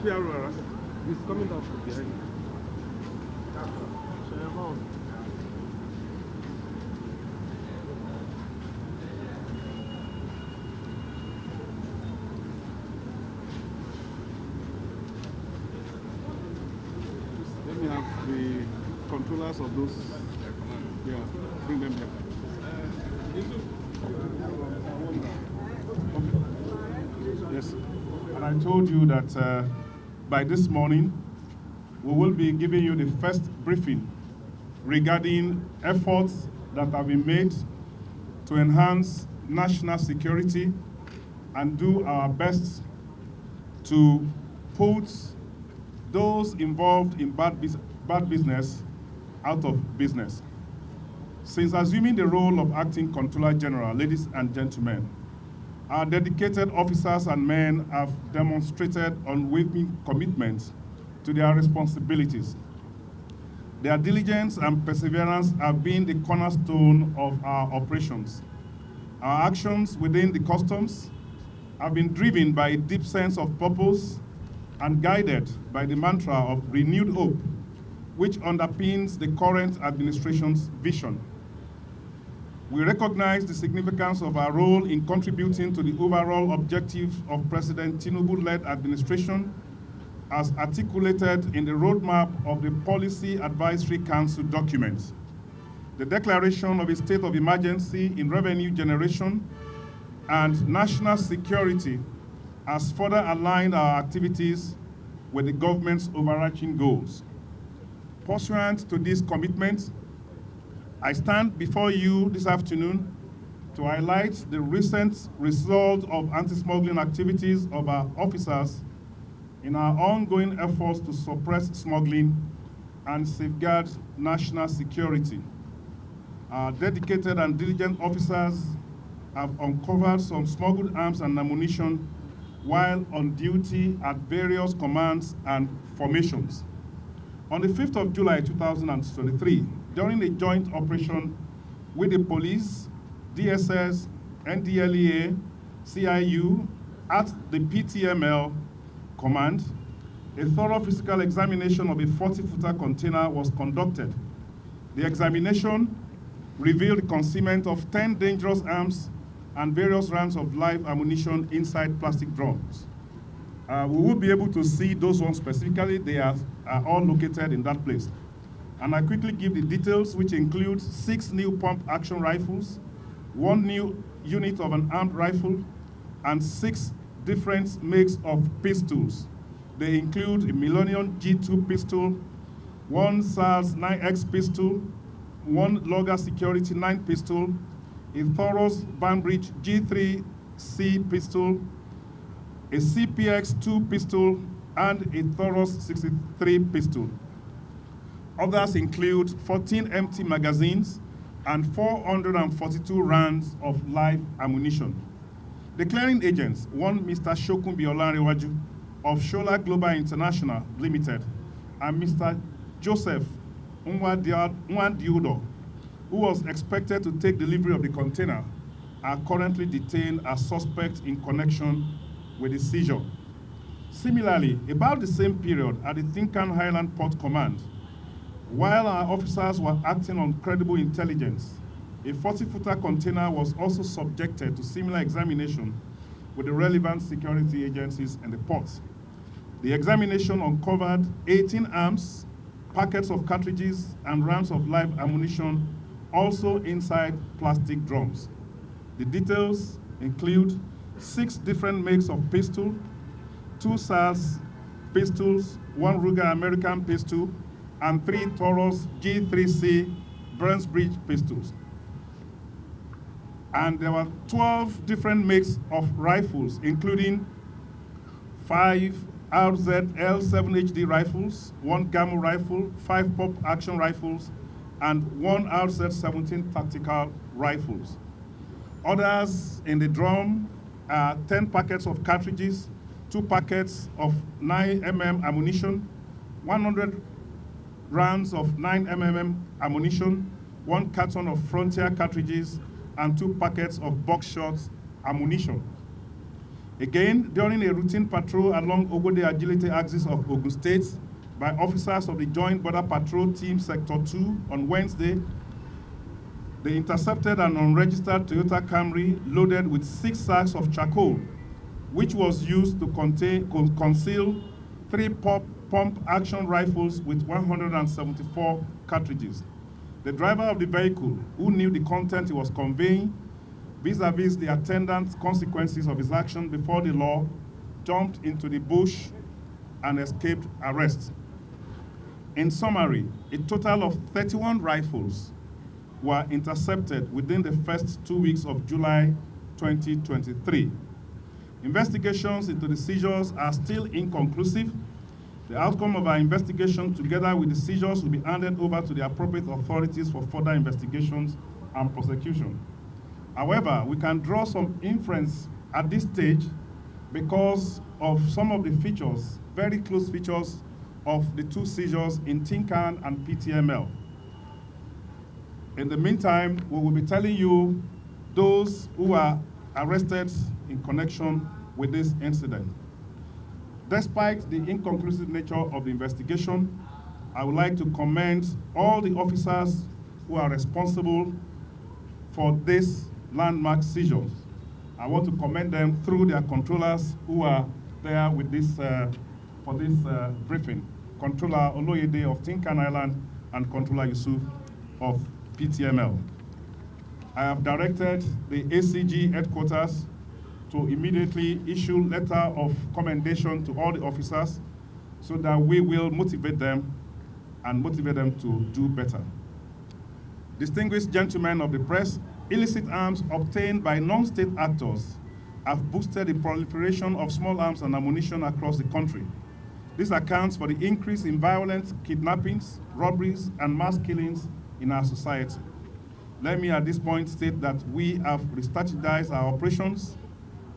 PRO, he's coming down from behind you. Let me have the controllers of those. Yeah, bring them here. Yes, and I told you that by this morning, we will be giving you the first briefing regarding efforts that have been made to enhance national security and do our best to put those involved in bad business out of business. Since assuming the role of Acting Controller General, ladies and gentlemen, our dedicated officers and men have demonstrated unwavering commitment to their responsibilities. Their diligence and perseverance have been the cornerstone of our operations. Our actions within the customs have been driven by a deep sense of purpose and guided by the mantra of renewed hope, which underpins the current administration's vision. We recognize the significance of our role in contributing to the overall objectives of President Tinubu-led administration as articulated in the roadmap of the Policy Advisory Council document. The declaration of a state of emergency in revenue generation and national security has further aligned our activities with the government's overarching goals. Pursuant to this commitment, I stand before you this afternoon to highlight the recent result of anti-smuggling activities of our officers in our ongoing efforts to suppress smuggling and safeguard national security. Our dedicated and diligent officers have uncovered some smuggled arms and ammunition while on duty at various commands and formations. On the 5th of July 2023, during a joint operation with the police, DSS, NDLEA, CIU, at the PTML command, a thorough physical examination of a 40-footer container was conducted. The examination revealed concealment of 10 dangerous arms and various rounds of live ammunition inside plastic drums. We will be able to see those ones specifically. They are all located in that place. And I quickly give the details, which include 6 new pump-action rifles, 1 new unit of an armed rifle, and 6 different makes of pistols. They include a Millennium G2 pistol, 1 SARS 9X pistol, 1 Logger Security 9 pistol, a Thoros Banbridge G3C pistol, a CPX-2 pistol, and a Thoros 63 pistol. Others include 14 empty magazines and 442 rounds of live ammunition. The clearing agents, one Mr. Shokunbi Olanrewaju of Shola Global International Limited, and Mr. Joseph Nwandiodo, who was expected to take delivery of the container, are currently detained as suspects in connection with the seizure. Similarly, about the same period at the Tinkan Highland Port Command, while our officers were acting on credible intelligence, a 40-footer container was also subjected to similar examination with the relevant security agencies in the port. The examination uncovered 18 arms, packets of cartridges, and rounds of live ammunition, also inside plastic drums. The details include 6 different makes of pistol, 2 SARS pistols, 1 Ruger American pistol, and 3 Thoros G3C Brownsbridge pistols. And there were 12 different makes of rifles, including 5 RZ L7HD rifles, 1 Gamma rifle, 5 pump-action rifles, and 1 RZ-17 tactical rifles. Others in the drum are 10 packets of cartridges, 2 packets of 9mm ammunition, 100 rounds of 9mm ammunition, 1 carton of Frontier cartridges, and 2 packets of buckshot ammunition. Again, during a routine patrol along Ogode Agility axis of Ogun State by officers of the Joint Border Patrol Team Sector 2 on Wednesday, they intercepted an unregistered Toyota Camry loaded with 6 sacks of charcoal, which was used to conceal 3 pump-action rifles with 174 cartridges. The driver of the vehicle, who knew the content he was conveying, vis-a-vis the attendant consequences of his action before the law, jumped into the bush and escaped arrest. In summary, a total of 31 rifles were intercepted within the first 2 weeks of July 2023. Investigations into the seizures are still inconclusive. The outcome of our investigation, together with the seizures, will be handed over to the appropriate authorities for further investigations and prosecution. However, we can draw some inference at this stage because of some of the features, very close features, of the 2 seizures in Tinkan and PTML. In the meantime, we will be telling you those who are arrested in connection with this incident. Despite the inconclusive nature of the investigation, I would like to commend all the officers who are responsible for this landmark seizures. I want to commend them through their controllers who are there with this for this briefing. Controller Oloyede of Tinkan Island and Controller Yusuf of PTML. I have directed the ACG headquarters to immediately issue letter of commendation to all the officers so that we will motivate them to do better. Distinguished gentlemen of the press, illicit arms obtained by non-state actors have boosted the proliferation of small arms and ammunition across the country. This accounts for the increase in violent kidnappings, robberies, and mass killings in our society. Let me at this point state that we have re-strategized our operations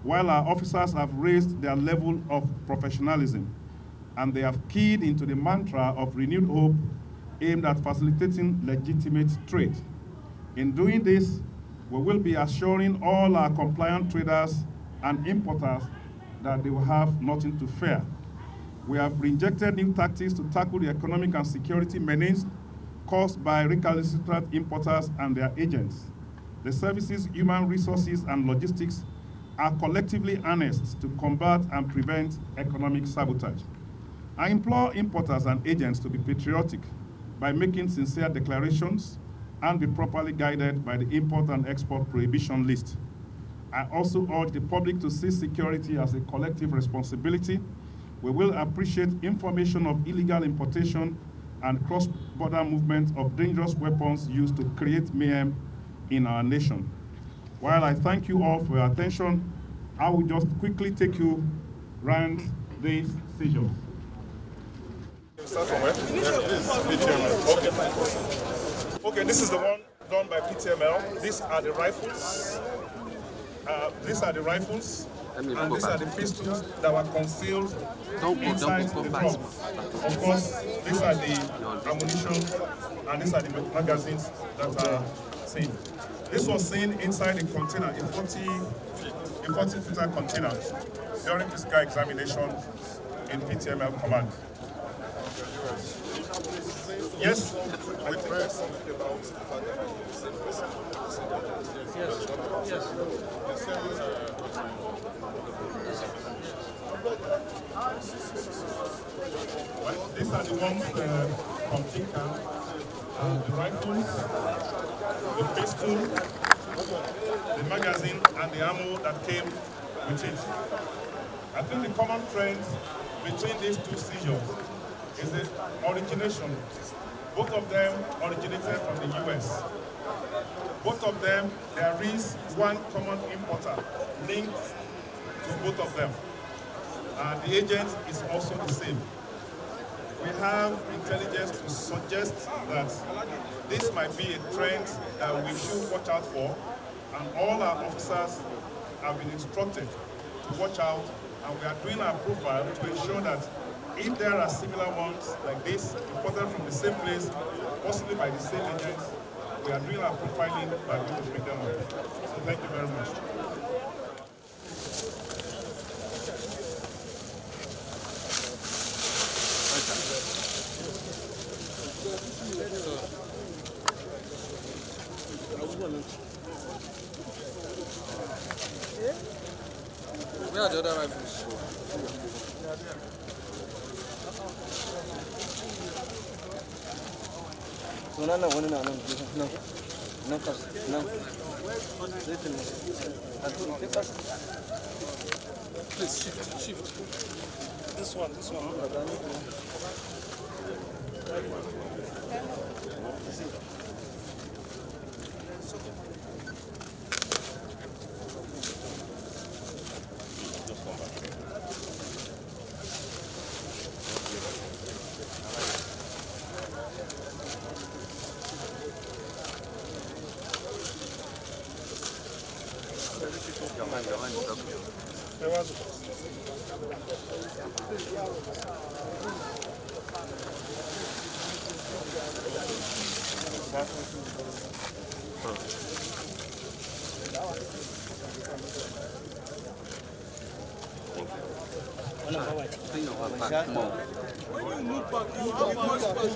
while our officers have raised their level of professionalism, and they have keyed into the mantra of renewed hope aimed at facilitating legitimate trade. In doing this, we will be assuring all our compliant traders and importers that they will have nothing to fear. We have rejected new tactics to tackle the economic and security menace caused by recalcitrant importers and their agents. The services, human resources, and logistics are collectively harnessed to combat and prevent economic sabotage. I implore importers and agents to be patriotic by making sincere declarations and be properly guided by the import and export prohibition list. I also urge the public to see security as a collective responsibility. We will appreciate information of illegal importation and cross-border movement of dangerous weapons used to create mayhem in our nation. While I thank you all for your attention, I will just quickly take you around these seizures. Start from where? This PTML. Okay, this is the one done by PTML. These are the rifles. And these are the pistols that were concealed inside the trunk. Of course, these are the ammunition and these are the magazines that are seen. This was seen inside a container, a 40-footer container during physical examination in PTML command. Yes? I think there's something about the fact that the same person. Yes. Well, these are the ones from Tinkan. The rifles, the pistol, the magazine, and the ammo that came with it. I think the common trend between these 2 seizures is the origination. Both of them originated from the US. Both of them, there is one common importer linked to both of them. The agent is also the same. We have intelligence to suggest that this might be a trend that we should watch out for, and all our officers have been instructed to watch out, and we are doing our profile to ensure that if there are similar ones like this, imported from the same place, possibly by the same agents, we are doing our profiling by going to pick them up. So thank you very much. Where are the other rifles? So no. Please shift. This one.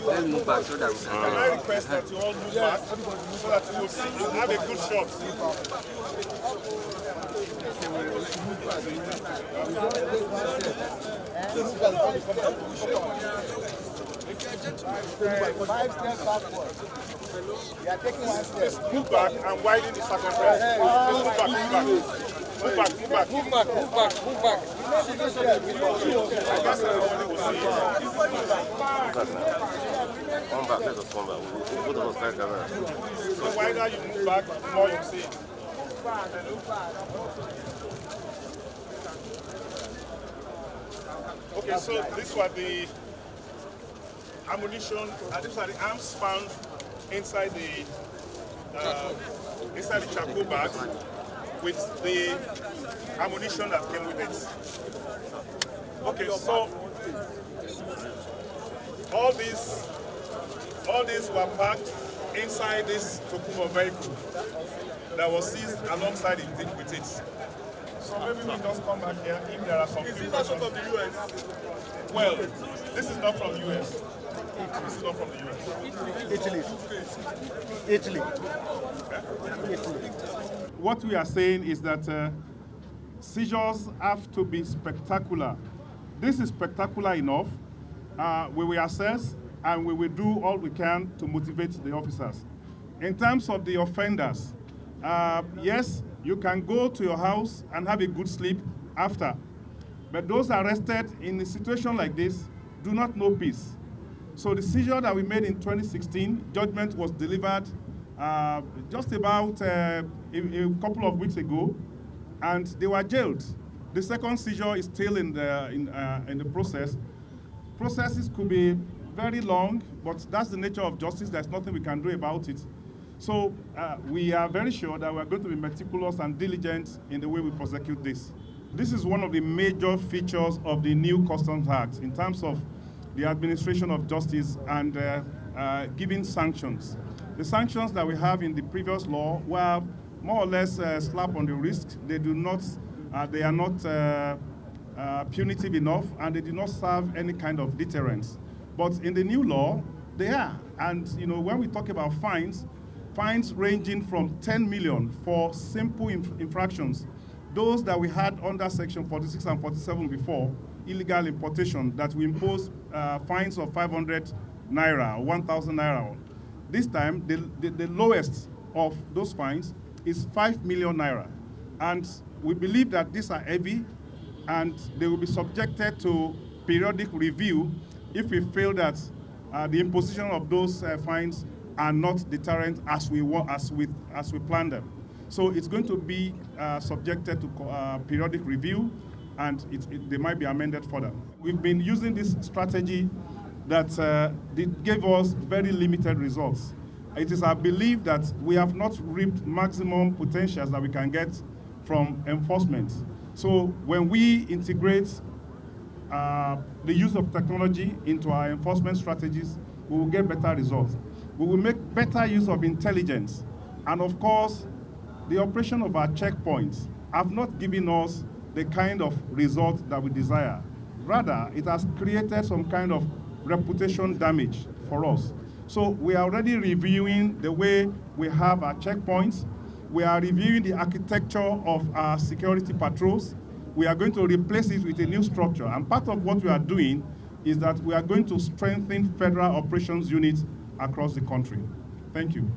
Let's move back so that we can. Can I request that you all move back so that you will see you have a good shot? Five steps backward. You are taking one step. Move back and widen the circumference. Move back. Come back, let us come back. Both of us can't come back. The wider you move back, the more you see it. Okay, so these were the ammunition, these are the arms found inside the charcoal bag with the ammunition that came with it. Okay, so all these were packed inside this Tokumo vehicle that was seized alongside it with it. So maybe we just come back here if there are some people. Is this also from the US? Well, this is not from the US. This is not from the US. Italy. What we are saying is that seizures have to be spectacular. This is spectacular enough. We will assess and we will do all we can to motivate the officers. In terms of the offenders, yes, you can go to your house and have a good sleep after. But those arrested in a situation like this do not know peace. So the seizure that we made in 2016, judgment was delivered just about a couple of weeks ago, and they were jailed. The second seizure is still in the process. Processes could be very long, but that's the nature of justice. There's nothing we can do about it. So we are very sure that we're going to be meticulous and diligent in the way we prosecute this. This is one of the major features of the new Customs Act in terms of the administration of justice and giving sanctions. The sanctions that we have in the previous law were more or less a slap on the wrist. They are not punitive enough, and they do not serve any kind of deterrence. But in the new law, they are. And when we talk about fines ranging from 10 million for simple infractions, those that we had under Section 46 and 47 before, illegal importation, that we impose fines of 500 naira or 1,000 naira on. This time, the lowest of those fines is 5 million naira. And we believe that these are heavy, and they will be subjected to periodic review if we feel that the imposition of those fines are not deterrent as we plan them. So it's going to be subjected to periodic review, and they might be amended further. We've been using this strategy that gave us very limited results. It is our belief that we have not reaped maximum potentials that we can get from enforcement. So when we integrate the use of technology into our enforcement strategies, we will get better results. We will make better use of intelligence. And of course, the operation of our checkpoints have not given us the kind of result that we desire. Rather, it has created some kind of reputation damage for us. So we are already reviewing the way we have our checkpoints. We are reviewing the architecture of our security patrols. We are going to replace it with a new structure. And part of what we are doing is that we are going to strengthen federal operations units across the country. Thank you.